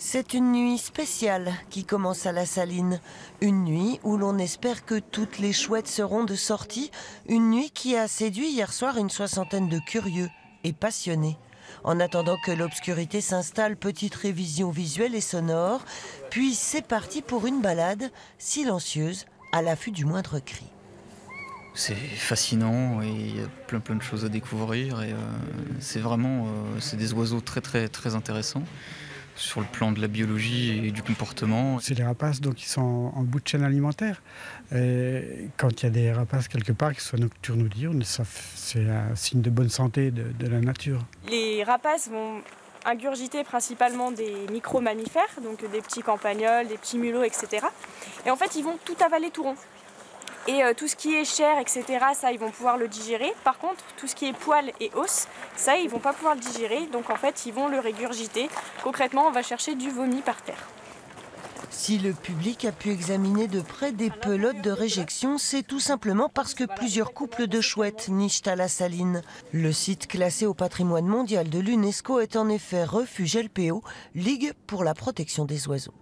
C'est une nuit spéciale qui commence à la Saline. Une nuit où l'on espère que toutes les chouettes seront de sortie. Une nuit qui a séduit hier soir une soixantaine de curieux et passionnés. En attendant que l'obscurité s'installe, petite révision visuelle et sonore. Puis c'est parti pour une balade silencieuse à l'affût du moindre cri. C'est fascinant et il y a plein de choses à découvrir et c'est vraiment c'est des oiseaux très intéressants sur le plan de la biologie et du comportement. C'est les rapaces donc, qui sont en bout de chaîne alimentaire. Et quand il y a des rapaces quelque part, qu'ils soient nocturnes ou diurnes, c'est un signe de bonne santé de la nature. Les rapaces vont ingurgiter principalement des micro-mammifères, donc des petits campagnols, des petits mulots, etc. Et en fait, ils vont tout avaler tout rond. Et tout ce qui est chair, etc., ça, ils vont pouvoir le digérer. Par contre, tout ce qui est poils et os, ça, ils vont pas pouvoir le digérer. Donc, en fait, ils vont le régurgiter. Concrètement, on va chercher du vomi par terre. Si le public a pu examiner de près des pelotes de réjection, c'est tout simplement parce que plusieurs couples de chouettes nichent à la Saline. Le site classé au patrimoine mondial de l'UNESCO est en effet refuge LPO, Ligue pour la protection des oiseaux.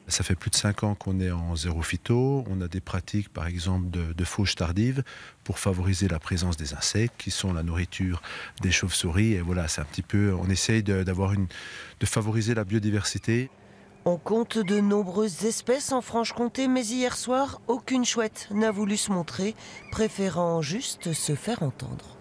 Ça fait plus de 5 ans qu'on est en zéro phyto. On a des pratiques, par exemple, de fauche tardive pour favoriser la présence des insectes qui sont la nourriture des chauves-souris. Et voilà, c'est un petit peu, on essaye de favoriser la biodiversité. On compte de nombreuses espèces en Franche-Comté, mais hier soir, aucune chouette n'a voulu se montrer, préférant juste se faire entendre.